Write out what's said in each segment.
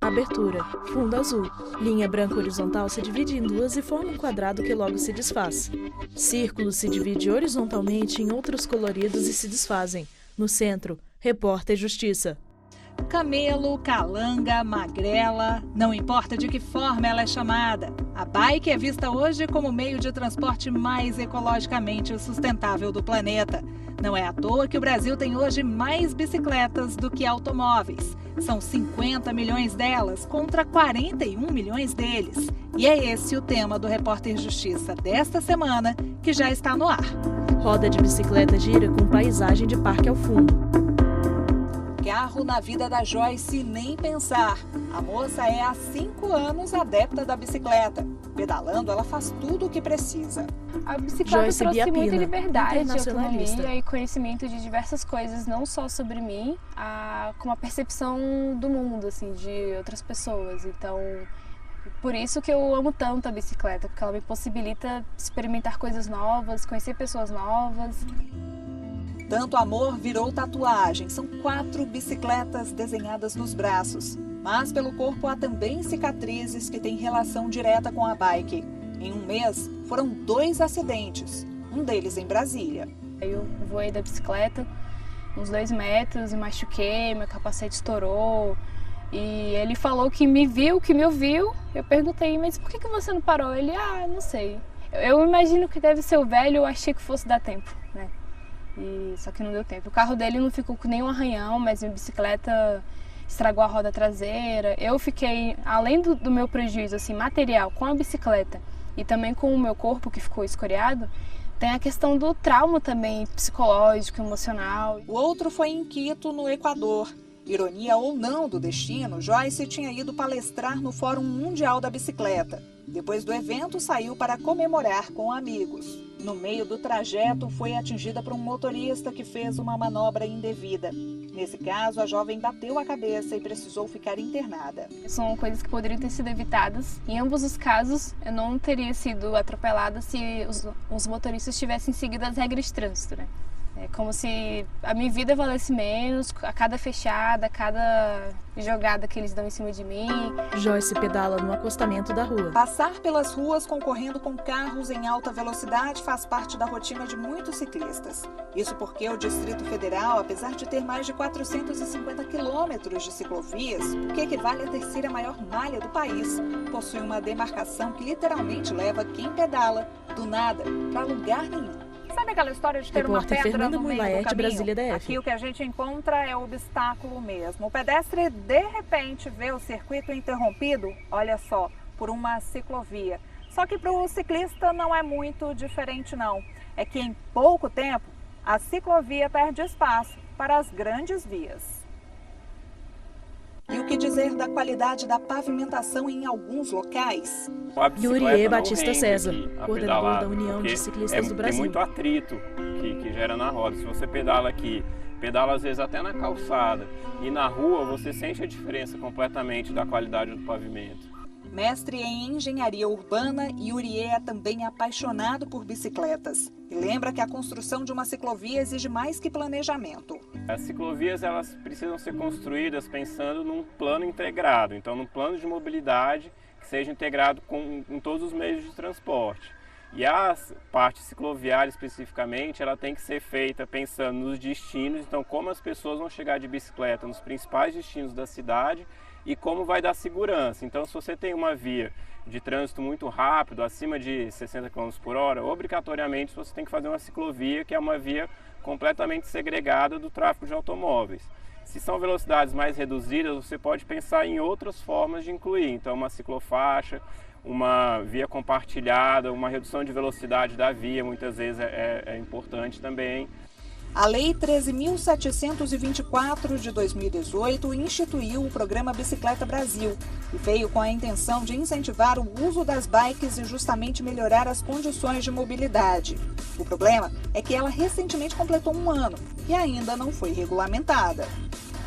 Abertura: fundo azul. Linha branca horizontal se divide em duas e forma um quadrado que logo se desfaz. Círculo se divide horizontalmente em outros coloridos e se desfazem. No centro, repórter Justiça. Camelo, calanga, magrela, não importa de que forma ela é chamada. A bike é vista hoje como o meio de transporte mais ecologicamente sustentável do planeta. Não é à toa que o Brasil tem hoje mais bicicletas do que automóveis. São 50 milhões delas contra 41 milhões deles. E é esse o tema do Repórter Justiça desta semana, que já está no ar. Roda de bicicleta gira com paisagem de parque ao fundo. Carro na vida da Joyce, nem pensar. A moça é há 5 anos adepta da bicicleta. Pedalando, ela faz tudo o que precisa. A bicicleta Joyce trouxe Biapina, muita liberdade, internacionalista. autonomia e conhecimento de diversas coisas, não só sobre mim, como a percepção do mundo, assim, de outras pessoas. Então, por isso que eu amo tanto a bicicleta, porque ela me possibilita experimentar coisas novas, conhecer pessoas novas. Tanto amor virou tatuagem. São 4 bicicletas desenhadas nos braços. Mas pelo corpo há também cicatrizes que têm relação direta com a bike. Em um mês, foram 2 acidentes. Um deles em Brasília. Eu voei da bicicleta uns 2 metros e machuquei, meu capacete estourou. E ele falou que me viu, que me ouviu. Eu perguntei, mas por que você não parou? Ele, não sei. Eu imagino que deve ser o velho, eu achei que fosse dar tempo, né? Só que não deu tempo. O carro dele não ficou com nenhum arranhão, mas minha bicicleta estragou a roda traseira. Eu fiquei, além do meu prejuízo assim, material com a bicicleta e também com o meu corpo que ficou escoriado, tem a questão do trauma também psicológico, emocional. O outro foi em Quito, no Equador. Ironia ou não do destino, Joyce tinha ido palestrar no Fórum Mundial da Bicicleta. Depois do evento, saiu para comemorar com amigos. No meio do trajeto, foi atingida por um motorista que fez uma manobra indevida. Nesse caso, a jovem bateu a cabeça e precisou ficar internada. São coisas que poderiam ter sido evitadas. Em ambos os casos, eu não teria sido atropelada se os motoristas tivessem seguido as regras de trânsito, né? É como se a minha vida valesse menos, a cada fechada, a cada jogada que eles dão em cima de mim. Joyce pedala no acostamento da rua. Passar pelas ruas concorrendo com carros em alta velocidade faz parte da rotina de muitos ciclistas. Isso porque o Distrito Federal, apesar de ter mais de 450 quilômetros de ciclovias, o que equivale à terceira maior malha do país, possui uma demarcação que literalmente leva quem pedala do nada para lugar nenhum. Sabe aquela história de ter Repórter uma pedra Fernanda no meio do Mulaerte, caminho? Brasília DF. Aqui o que a gente encontra é o obstáculo mesmo. O pedestre, de repente, vê o circuito interrompido, olha só, por uma ciclovia. Só que para o ciclista não é muito diferente não. É que em pouco tempo, a ciclovia perde espaço para as grandes vias. E o que dizer da qualidade da pavimentação em alguns locais? Yurie Batista César, coordenador da União de Ciclistas do Brasil. Tem muito atrito que gera na roda. Se você pedala aqui, pedala às vezes até na calçada, e na rua você sente a diferença completamente da qualidade do pavimento. Mestre em engenharia urbana, Yurie é também apaixonado por bicicletas. E lembra que a construção de uma ciclovia exige mais que planejamento. As ciclovias elas precisam ser construídas pensando num plano integrado, então num plano de mobilidade que seja integrado com todos os meios de transporte. E a parte cicloviária especificamente, ela tem que ser feita pensando nos destinos, então como as pessoas vão chegar de bicicleta nos principais destinos da cidade e como vai dar segurança. Então se você tem uma via de trânsito muito rápido, acima de 60 km por hora, obrigatoriamente você tem que fazer uma ciclovia, que é uma via completamente segregada do tráfego de automóveis. Se são velocidades mais reduzidas, você pode pensar em outras formas de incluir, então uma ciclofaixa, uma via compartilhada, uma redução de velocidade da via, muitas vezes é importante também. A Lei 13.724 de 2018 instituiu o Programa Bicicleta Brasil e veio com a intenção de incentivar o uso das bikes e justamente melhorar as condições de mobilidade. O problema é que ela recentemente completou 1 ano e ainda não foi regulamentada.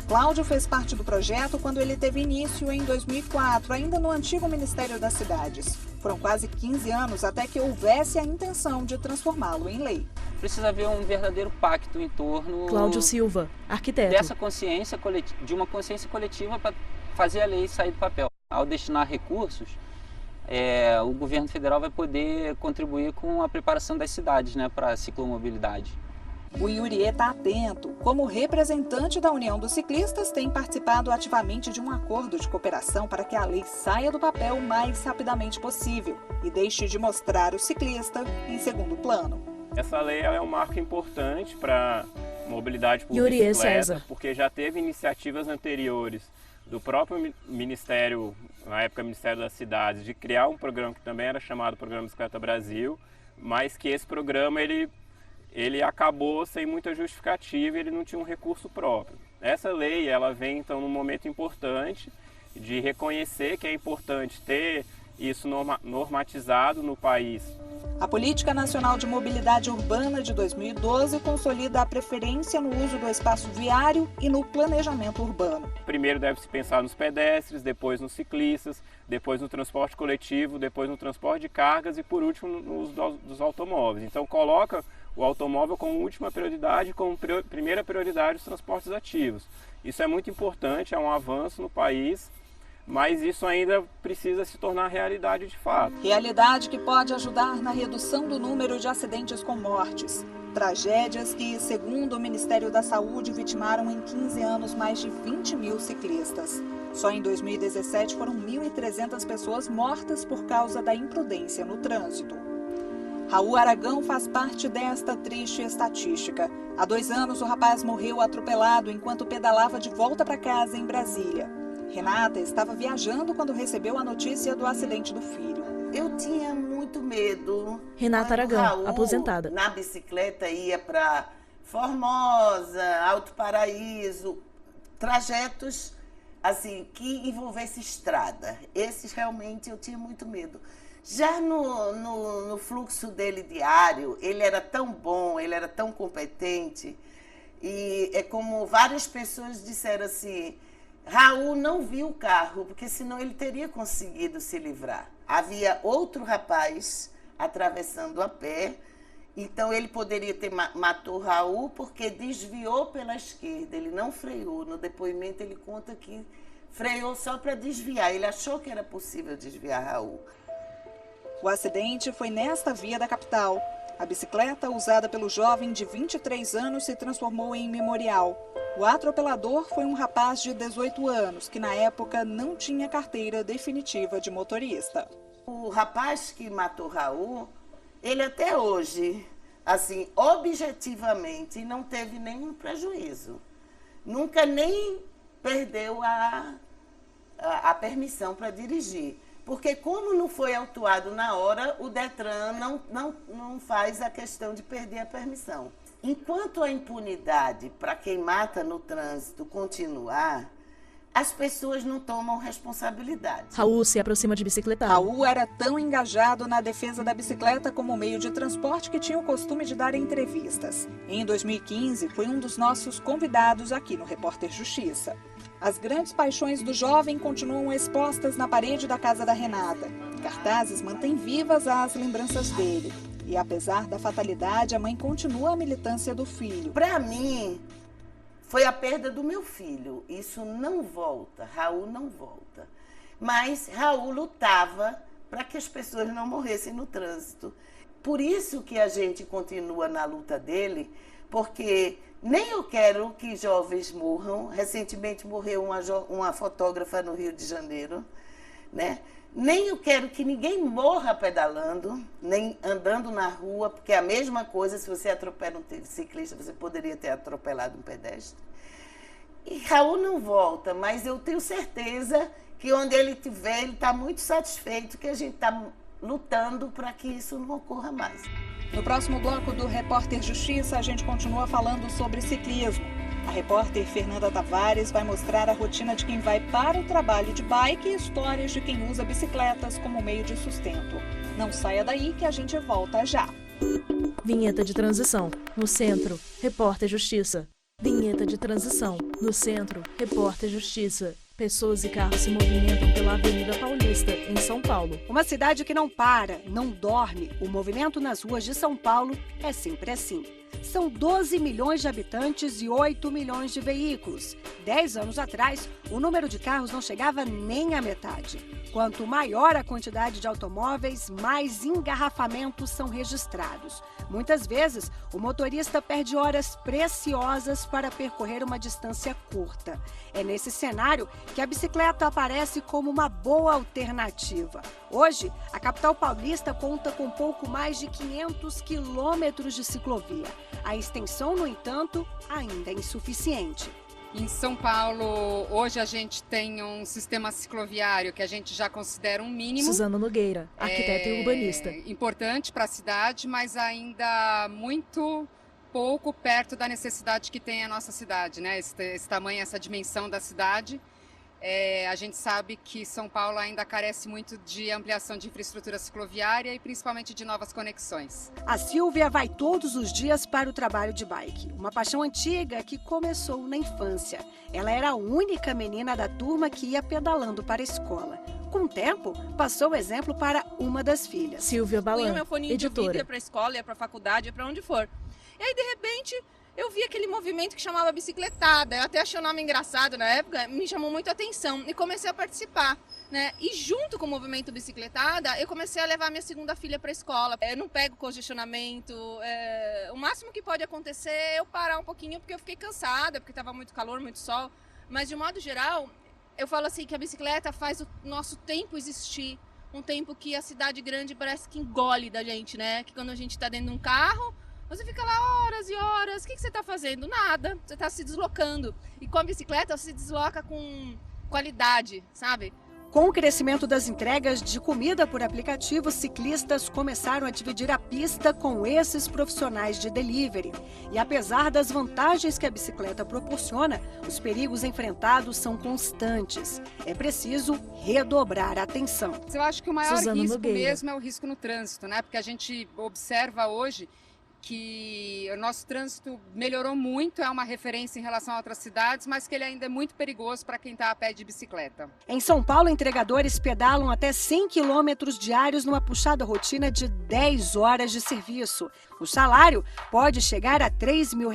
Cláudio fez parte do projeto quando ele teve início em 2004, ainda no antigo Ministério das Cidades. Foram quase 15 anos até que houvesse a intenção de transformá-lo em lei. Precisa haver um verdadeiro pacto em torno Cláudio Silva, arquiteto. dessa consciência coletiva, de uma consciência coletiva para fazer a lei sair do papel. Ao destinar recursos, o governo federal vai poder contribuir com a preparação das cidades, né, para a ciclomobilidade. O Yuri está atento. Como representante da União dos Ciclistas, tem participado ativamente de um acordo de cooperação para que a lei saia do papel o mais rapidamente possível e deixe de mostrar o ciclista em segundo plano. Essa lei é um marco importante para a mobilidade por Yuri bicicleta, César, porque já teve iniciativas anteriores do próprio Ministério, na época Ministério das Cidades, de criar um programa que também era chamado Programa Bicicleta Brasil, mas que esse programa ele acabou sem muita justificativa, ele não tinha um recurso próprio. Essa lei, ela vem então num momento importante de reconhecer que é importante ter isso normatizado no país. A Política Nacional de Mobilidade Urbana de 2012 consolida a preferência no uso do espaço viário e no planejamento urbano. Primeiro deve-se pensar nos pedestres, depois nos ciclistas, depois no transporte coletivo, depois no transporte de cargas e por último no uso dos automóveis. Então coloca o automóvel como última prioridade, como primeira prioridade os transportes ativos. Isso é muito importante, é um avanço no país, mas isso ainda precisa se tornar realidade de fato. Realidade que pode ajudar na redução do número de acidentes com mortes. Tragédias que, segundo o Ministério da Saúde, vitimaram em 15 anos mais de 20 mil ciclistas. Só em 2017 foram 1.300 pessoas mortas por causa da imprudência no trânsito. Raul Aragão faz parte desta triste estatística. Há 2 anos, o rapaz morreu atropelado enquanto pedalava de volta para casa em Brasília. Renata estava viajando quando recebeu a notícia do acidente do filho. Eu tinha muito medo. Renata Aragão, Raul, aposentada. Na bicicleta ia para Formosa, Alto Paraíso, trajetos assim que envolvessem estrada. Esses realmente eu tinha muito medo. Já no fluxo dele diário, ele era tão bom, ele era tão competente. E é como várias pessoas disseram assim, Raul não viu o carro, porque senão ele teria conseguido se livrar. Havia outro rapaz atravessando a pé, então ele poderia ter matou Raul porque desviou pela esquerda, ele não freou. No depoimento ele conta que freou só para desviar, ele achou que era possível desviar Raul. O acidente foi nesta via da capital. A bicicleta usada pelo jovem de 23 anos se transformou em memorial. O atropelador foi um rapaz de 18 anos, que na época não tinha carteira definitiva de motorista. O rapaz que matou Raul, ele até hoje, assim, objetivamente, não teve nenhum prejuízo. Nunca nem perdeu a permissão para dirigir. Porque como não foi autuado na hora, o Detran não faz a questão de perder a permissão. Enquanto a impunidade para quem mata no trânsito continuar, as pessoas não tomam responsabilidade. Raul se aproxima de bicicleta. Raul era tão engajado na defesa da bicicleta como meio de transporte que tinha o costume de dar entrevistas. Em 2015, foi um dos nossos convidados aqui no Repórter Justiça. As grandes paixões do jovem continuam expostas na parede da casa da Renata. Cartazes mantêm vivas as lembranças dele. E apesar da fatalidade, a mãe continua a militância do filho. Para mim, foi a perda do meu filho. Isso não volta, Raul não volta. Mas Raul lutava para que as pessoas não morressem no trânsito. Por isso que a gente continua na luta dele, porque nem eu quero que jovens morram. Recentemente morreu uma fotógrafa no Rio de Janeiro, né? Nem eu quero que ninguém morra pedalando, nem andando na rua, porque é a mesma coisa, se você atropela um ciclista, você poderia ter atropelado um pedestre. E Raul não volta, mas eu tenho certeza que onde ele estiver, ele está muito satisfeito, que a gente está lutando para que isso não ocorra mais. No próximo bloco do Repórter Justiça, a gente continua falando sobre ciclismo. A repórter Fernanda Tavares vai mostrar a rotina de quem vai para o trabalho de bike e histórias de quem usa bicicletas como meio de sustento. Não saia daí que a gente volta já. Vinheta de transição. No centro, Repórter Justiça. Vinheta de transição. No centro, Repórter Justiça. Pessoas e carros se movimentam pela Avenida Paulista, em São Paulo. Uma cidade que não para, não dorme. O movimento nas ruas de São Paulo é sempre assim. São 12 milhões de habitantes e 8 milhões de veículos. 10 anos atrás, o número de carros não chegava nem à metade. Quanto maior a quantidade de automóveis, mais engarrafamentos são registrados. Muitas vezes, o motorista perde horas preciosas para percorrer uma distância curta. É nesse cenário que a bicicleta aparece como uma boa alternativa. Hoje, a capital paulista conta com pouco mais de 500 quilômetros de ciclovia. A extensão, no entanto, ainda é insuficiente. Em São Paulo, hoje a gente tem um sistema cicloviário que a gente já considera um mínimo. Suzana Nogueira, arquiteta e urbanista. Importante para a cidade, mas ainda muito pouco perto da necessidade que tem a nossa cidade, né? Esse tamanho, essa dimensão da cidade. A gente sabe que São Paulo ainda carece muito de ampliação de infraestrutura cicloviária e principalmente de novas conexões. A Silvia vai todos os dias para o trabalho de bike, uma paixão antiga que começou na infância. Ela era a única menina da turma que ia pedalando para a escola. Com o tempo, passou o exemplo para uma das filhas. Silvia Balan, punha meu foninho de ouvido, editora. ia para a escola, ia para a faculdade, ia para onde for. E aí, de repente, eu vi aquele movimento que chamava bicicletada. Eu até achei o nome engraçado na época, me chamou muito a atenção e comecei a participar, né? E junto com o movimento bicicletada, eu comecei a levar minha segunda filha para a escola. Eu não pego congestionamento, o máximo que pode acontecer é eu parar um pouquinho porque eu fiquei cansada, porque estava muito calor, muito sol. Mas de modo geral, eu falo assim que a bicicleta faz o nosso tempo existir. Um tempo que a cidade grande parece que engole da gente, né? Que quando a gente está dentro de um carro, você fica lá horas e horas, o que você está fazendo? Nada, você está se deslocando. E com a bicicleta você se desloca com qualidade, sabe? Com o crescimento das entregas de comida por aplicativo, ciclistas começaram a dividir a pista com esses profissionais de delivery. E apesar das vantagens que a bicicleta proporciona, os perigos enfrentados são constantes. É preciso redobrar a atenção. Eu acho que o maior Suzana risco Nogueira. mesmo é o risco no trânsito, né? Porque a gente observa hoje que o nosso trânsito melhorou muito, é uma referência em relação a outras cidades, mas que ele ainda é muito perigoso para quem está a pé de bicicleta. Em São Paulo, entregadores pedalam até 100 quilômetros diários numa puxada rotina de 10 horas de serviço. O salário pode chegar a R$3 mil.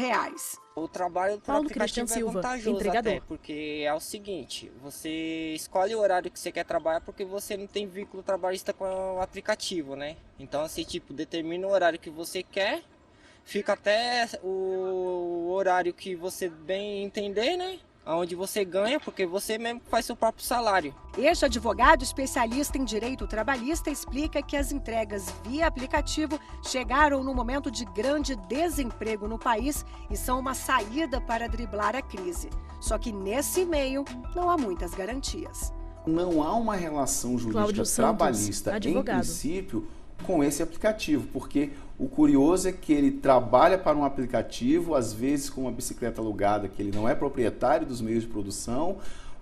O trabalho por Paulo Cristian aplicativo é Silva, vantajoso entregador. até, porque é o seguinte, você escolhe o horário que você quer trabalhar porque você não tem vínculo trabalhista com o aplicativo, né? Então, você determina o horário que você quer, fica até o horário que você bem entender, né? Onde você ganha, porque você mesmo faz seu próprio salário. Este advogado especialista em direito trabalhista explica que as entregas via aplicativo chegaram no momento de grande desemprego no país e são uma saída para driblar a crise. Só que nesse meio não há muitas garantias. Não há uma relação jurídica Cláudio Santos, trabalhista, advogado. em princípio, com esse aplicativo, porque o curioso é que ele trabalha para um aplicativo, às vezes com uma bicicleta alugada, que ele não é proprietário dos meios de produção,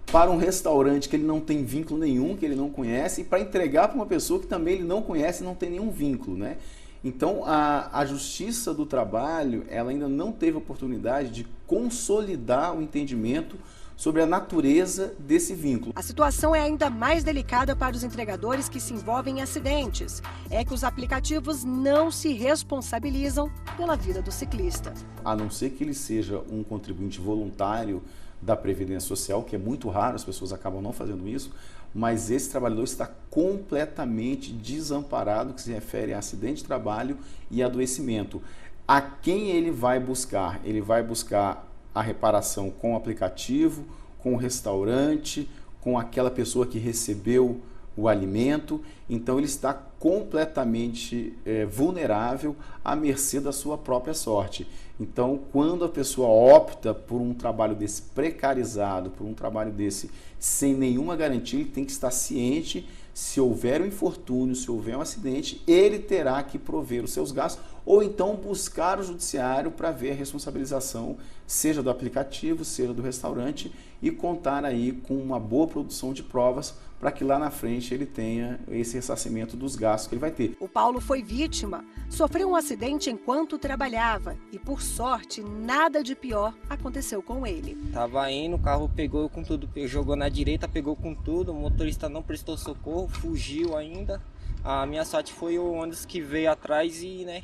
para um restaurante que ele não tem vínculo nenhum, que ele não conhece, e para entregar para uma pessoa que também ele não conhece e não tem nenhum vínculo, né? Então, a Justiça do Trabalho, ela ainda não teve oportunidade de consolidar o entendimento sobre a natureza desse vínculo. A situação é ainda mais delicada para os entregadores que se envolvem em acidentes. É que os aplicativos não se responsabilizam pela vida do ciclista. A não ser que ele seja um contribuinte voluntário da Previdência Social, que é muito raro, as pessoas acabam não fazendo isso, mas esse trabalhador está completamente desamparado, que se refere a acidente de trabalho e adoecimento. A quem ele vai buscar? Ele vai buscar a reparação com o aplicativo, com o restaurante, com aquela pessoa que recebeu o alimento. Então ele está completamente vulnerável à mercê da sua própria sorte. Então, quando a pessoa opta por um trabalho desse precarizado, por um trabalho desse sem nenhuma garantia, ele tem que estar ciente, se houver um infortúnio, se houver um acidente, ele terá que prover os seus gastos ou então buscar o judiciário para ver a responsabilização, seja do aplicativo, seja do restaurante, e contar aí com uma boa produção de provas para que lá na frente ele tenha esse ressarcimento dos gastos que ele vai ter. O Paulo foi vítima, sofreu um acidente enquanto trabalhava e, por sorte, nada de pior aconteceu com ele. Tava indo, o carro pegou com tudo, jogou na direita, pegou com tudo, o motorista não prestou socorro, fugiu ainda. A minha sorte foi o ônibus que veio atrás e, né,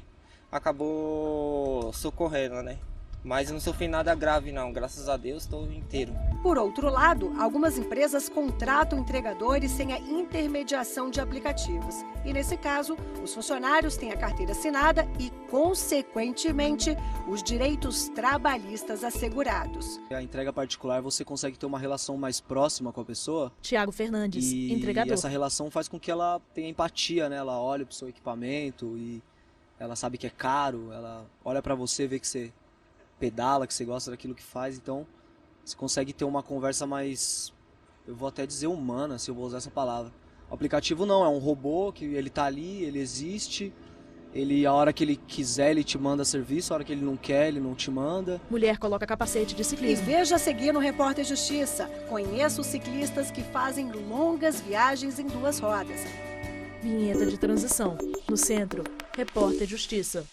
acabou socorrendo, né? Mas eu não sofri nada grave não, graças a Deus estou inteiro. Por outro lado, algumas empresas contratam entregadores sem a intermediação de aplicativos. E nesse caso, os funcionários têm a carteira assinada e, consequentemente, os direitos trabalhistas assegurados. A entrega particular você consegue ter uma relação mais próxima com a pessoa. Tiago Fernandes, entregador. E essa relação faz com que ela tenha empatia, né? Ela olha para o seu equipamento e ela sabe que é caro, ela olha para você, vê que você pedala, que você gosta daquilo que faz, então você consegue ter uma conversa mais, eu vou até dizer humana, se eu vou usar essa palavra. O aplicativo não, é um robô que ele tá ali, ele existe, ele a hora que ele quiser ele te manda serviço, a hora que ele não quer ele não te manda. Mulher coloca capacete de E ciclismo. veja a seguir no Repórter Justiça. Conheça os ciclistas que fazem longas viagens em 2 rodas. Vinheta de transição. No centro, Repórter Justiça.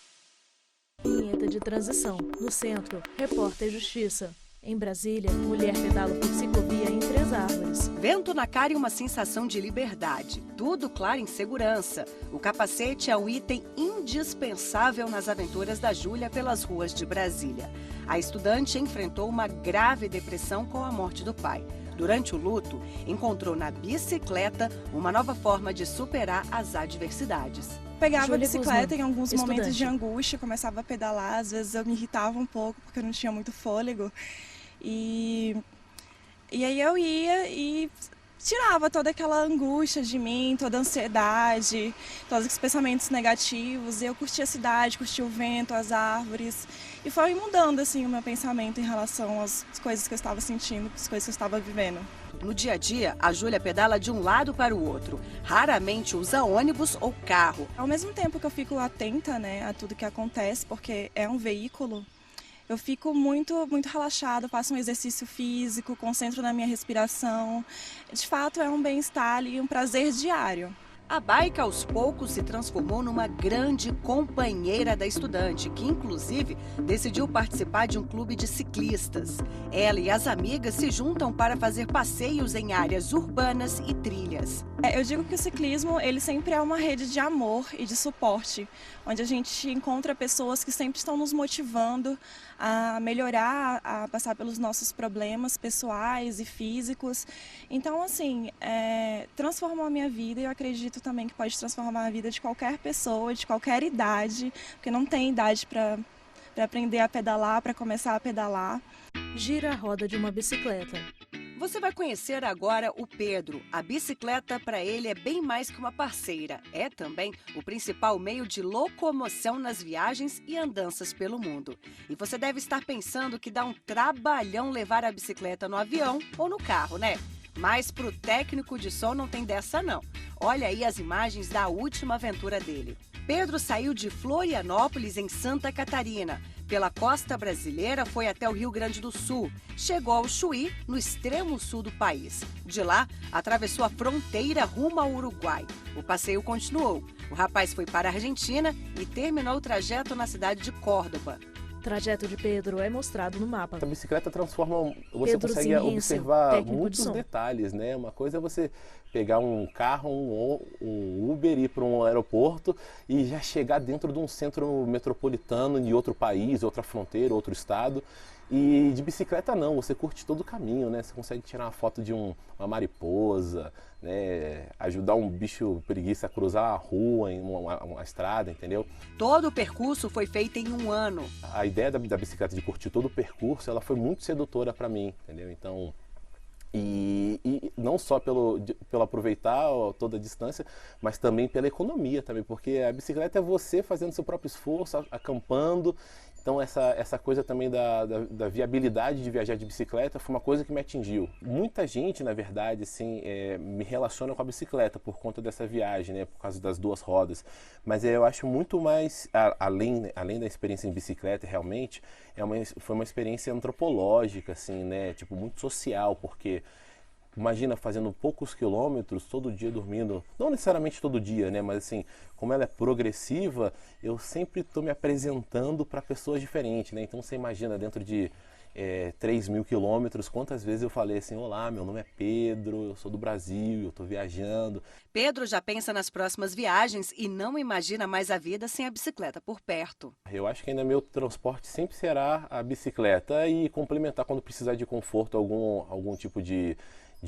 Vinheta de transição. No centro, Repórter Justiça. Em Brasília, mulher pedala por ciclovia em 3 árvores. Vento na cara e uma sensação de liberdade. Tudo claro em segurança. O capacete é um item indispensável nas aventuras da Júlia pelas ruas de Brasília. A estudante enfrentou uma grave depressão com a morte do pai. Durante o luto, encontrou na bicicleta uma nova forma de superar as adversidades. Pegava a Júlia bicicleta Guzmán, em alguns estudante. momentos de angústia, começava a pedalar, às vezes eu me irritava um pouco porque eu não tinha muito fôlego. E aí eu ia e tirava toda aquela angústia de mim, toda a ansiedade, todos os pensamentos negativos. E eu curtia a cidade, curtia o vento, as árvores. E foi mudando assim, o meu pensamento em relação às coisas que eu estava sentindo, às coisas que eu estava vivendo. No dia a dia, a Júlia pedala de um lado para o outro. Raramente usa ônibus ou carro. Ao mesmo tempo que eu fico atenta, né, a tudo que acontece, porque é um veículo, eu fico muito relaxada, faço um exercício físico, concentro na minha respiração. De fato, é um bem-estar e um prazer diário. A bike, aos poucos, se transformou numa grande companheira da estudante, que, inclusive, decidiu participar de um clube de ciclistas. Ela e as amigas se juntam para fazer passeios em áreas urbanas e trilhas. Eu digo que o ciclismo, ele sempre é uma rede de amor e de suporte, onde a gente encontra pessoas que sempre estão nos motivando a melhorar, a passar pelos nossos problemas pessoais e físicos. Então, assim, transformou a minha vida e eu acredito também que pode transformar a vida de qualquer pessoa, de qualquer idade, porque não tem idade para aprender a pedalar, para começar a pedalar. Gira a roda de uma bicicleta. Você vai conhecer agora o Pedro. A bicicleta para ele é bem mais que uma parceira. É também o principal meio de locomoção nas viagens e andanças pelo mundo. E você deve estar pensando que dá um trabalhão levar a bicicleta no avião ou no carro, né? Mas para o técnico de som não tem dessa não. Olha aí as imagens da última aventura dele. Pedro saiu de Florianópolis, em Santa Catarina. Pela costa brasileira, foi até o Rio Grande do Sul. Chegou ao Chuí, no extremo sul do país. De lá, atravessou a fronteira rumo ao Uruguai. O passeio continuou. O rapaz foi para a Argentina e terminou o trajeto na cidade de Córdoba. O trajeto de Pedro é mostrado no mapa. A bicicleta transforma, você Pedro consegue Zinhense, observar técnico de muitos som. detalhes, né? Uma coisa é você pegar um carro, um Uber, ir para um aeroporto e já chegar dentro de um centro metropolitano de outro país, outra fronteira, outro estado. E de bicicleta não, você curte todo o caminho, né? Você consegue tirar uma foto de uma mariposa, né? Ajudar um bicho preguiça a cruzar a rua, em uma estrada, entendeu? Todo o percurso foi feito em 1 ano. A ideia da bicicleta de curtir todo o percurso, ela foi muito sedutora para mim, entendeu? Então, e não só pelo aproveitar toda a distância, mas também pela economia também, porque a bicicleta é você fazendo seu próprio esforço, acampando. Então essa coisa também da viabilidade de viajar de bicicleta foi uma coisa que me atingiu. Muita gente, na verdade, assim, me relaciona com a bicicleta por conta dessa viagem, né, por causa das 2 rodas. Mas eu acho muito mais, além da experiência em bicicleta, realmente, foi uma experiência antropológica, assim, né, tipo, muito social, porque imagina fazendo poucos quilômetros, todo dia dormindo, não necessariamente todo dia, né? Mas assim, como ela é progressiva, eu sempre estou me apresentando para pessoas diferentes, né? Então você imagina dentro de 3.000 quilômetros, quantas vezes eu falei assim, olá, meu nome é Pedro, eu sou do Brasil, eu estou viajando. Pedro já pensa nas próximas viagens e não imagina mais a vida sem a bicicleta por perto. Eu acho que ainda meu transporte sempre será a bicicleta e complementar quando precisar de conforto, algum tipo de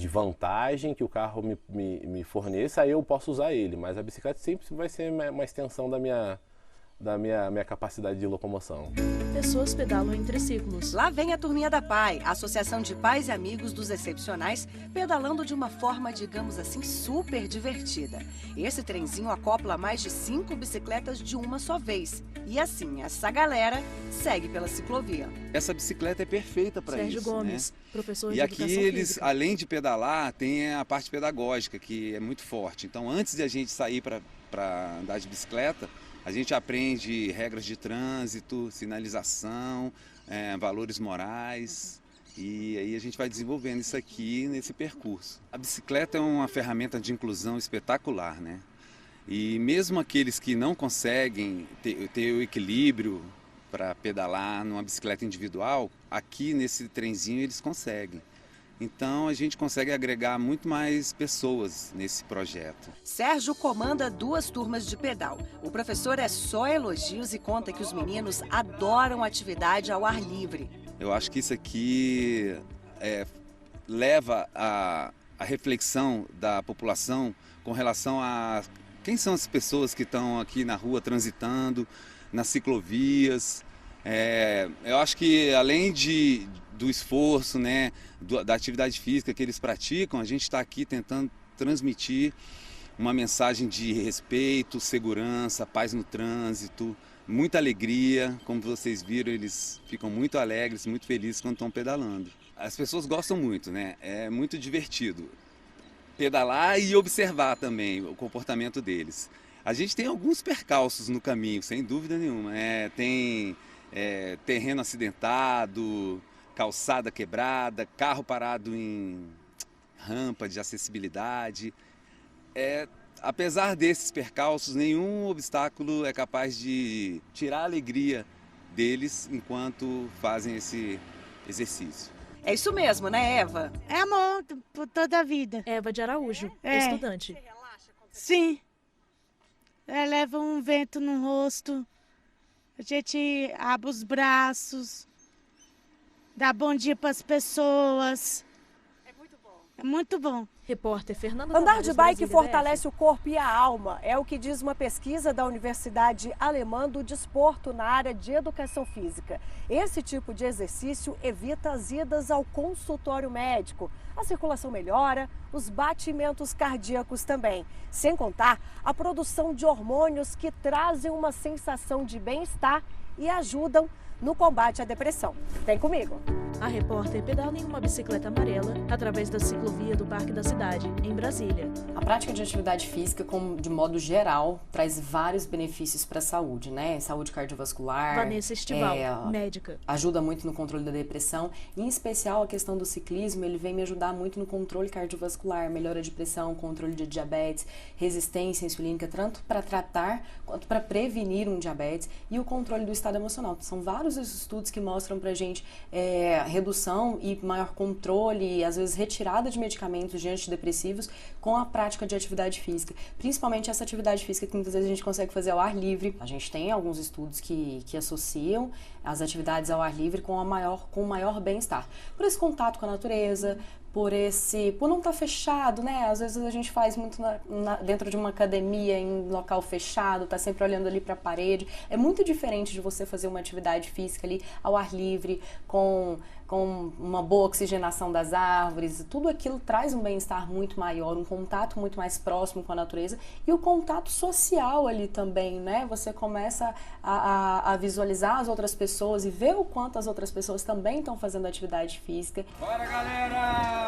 vantagem que o carro me forneça, aí eu posso usar ele, mas a bicicleta sempre vai ser uma extensão da minha capacidade de locomoção. Pessoas pedalam em triciclos. Lá vem a Turminha da PAI, a Associação de Pais e Amigos dos Excepcionais, pedalando de uma forma, digamos assim, super divertida. Esse trenzinho acopla mais de 5 bicicletas de uma só vez. E assim, essa galera segue pela ciclovia. Essa bicicleta é perfeita para isso. Sérgio Gomes, né? professor de E Educação aqui eles, Física. além de pedalar, tem a parte pedagógica, que é muito forte. Então, antes de a gente sair para andar de bicicleta, a gente aprende regras de trânsito, sinalização, valores morais, e aí a gente vai desenvolvendo isso aqui nesse percurso. A bicicleta é uma ferramenta de inclusão espetacular, né? E mesmo aqueles que não conseguem ter o equilíbrio para pedalar numa bicicleta individual, aqui nesse trenzinho eles conseguem. Então a gente consegue agregar muito mais pessoas nesse projeto. Sérgio comanda 2 turmas de pedal. O professor é só elogios e conta que os meninos adoram atividade ao ar livre. Eu acho que isso aqui leva a reflexão da população com relação a quem são as pessoas que estão aqui na rua transitando, nas ciclovias. Eu acho que além do esforço, né, da atividade física que eles praticam, a gente está aqui tentando transmitir uma mensagem de respeito, segurança, paz no trânsito, muita alegria. Como vocês viram, eles ficam muito alegres, muito felizes quando estão pedalando. As pessoas gostam muito, né? É muito divertido pedalar e observar também o comportamento deles. A gente tem alguns percalços no caminho, sem dúvida nenhuma. Tem terreno acidentado, calçada quebrada, carro parado em rampa de acessibilidade. Apesar desses percalços, nenhum obstáculo é capaz de tirar a alegria deles enquanto fazem esse exercício. É isso mesmo, né, Eva? É amor por toda a vida. Eva de Araújo, estudante. Sim. Leva um vento no rosto, a gente abre os braços, dá bom dia para as pessoas. É muito bom. É muito bom. Repórter Fernanda Andar Tavares, de bike Brasília, fortalece o corpo e a alma. É o que diz uma pesquisa da Universidade Alemã do Desporto na área de educação física. Esse tipo de exercício evita as idas ao consultório médico. A circulação melhora, os batimentos cardíacos também. Sem contar a produção de hormônios que trazem uma sensação de bem-estar e ajudam no combate à depressão. Vem comigo! A repórter pedala em uma bicicleta amarela através da ciclovia do Parque da Cidade, em Brasília. A prática de atividade física, de modo geral, traz vários benefícios para a saúde, né? Saúde cardiovascular. Vanessa Estival, médica. Ajuda muito no controle da depressão. Em especial, a questão do ciclismo, ele vem me ajudar muito no controle cardiovascular, melhora de pressão, controle de diabetes, resistência insulínica, tanto para tratar quanto para prevenir um diabetes e o controle do estado emocional. São vários os estudos que mostram pra gente redução e maior controle, às vezes retirada de medicamentos de antidepressivos com a prática de atividade física. Principalmente essa atividade física que muitas vezes a gente consegue fazer ao ar livre. A gente tem alguns estudos que associam as atividades ao ar livre com o maior bem-estar. Por esse contato com a natureza, por não estar fechado, né? Às vezes a gente faz muito dentro de uma academia, em local fechado, tá sempre olhando ali para a parede. É muito diferente de você fazer uma atividade física ali ao ar livre, com uma boa oxigenação das árvores. Tudo aquilo traz um bem-estar muito maior, um contato muito mais próximo com a natureza e o contato social ali também, né? Você começa a visualizar as outras pessoas e ver o quanto as outras pessoas também estão fazendo atividade física. Bora, galera!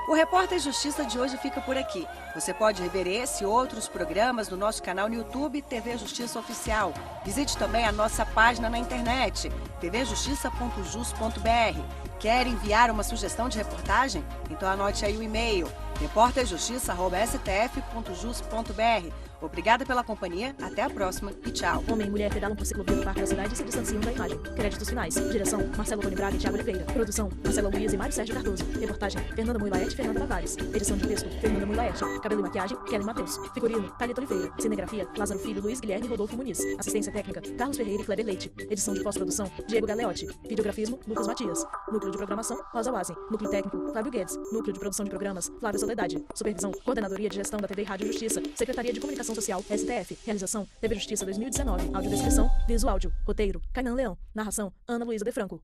O Repórter Justiça de hoje fica por aqui. Você pode rever esse e outros programas no nosso canal no YouTube TV Justiça Oficial. Visite também a nossa página na internet, tvjustiça.jus.br. Quer enviar uma sugestão de reportagem? Então anote aí o e-mail repórterjustiça@stf.jus.br. Obrigada pela companhia, até a próxima e tchau. Homem e mulher pedalam por ciclovia no Parque da Cidade e se distanciam da imagem. Créditos finais. Direção, Marcelo Tony Braga e Thiago Oliveira. Produção, Marcela Luiz e Mário Sérgio Cardoso. Reportagem, Fernanda Muilaete e Fernanda Tavares. Edição de texto, Fernanda Muilaete. Cabelo e maquiagem, Kelly Matheus. Figurino, Thalita Oliveira. Cinegrafia, Lázaro Filho, Luiz Guilherme e Rodolfo Muniz. Assistência técnica, Carlos Ferreira e Kleber Leite. Edição de pós-produção, Diego Galeotti. Videografismo, Lucas Matias. Núcleo de programação, Rosa Wazen. Núcleo técnico, Fábio Guedes. Núcleo de produção de programas, Flávia Soledade. Supervisão, Coordenadoria de Gestão da TV e Rádio Justiça. Secretaria de Comunicação Social, STF. Realização, TV Justiça 2019. Audiodescrição, Viso Áudio. Roteiro, Kainan Leão. Narração, Ana Luísa De Franco.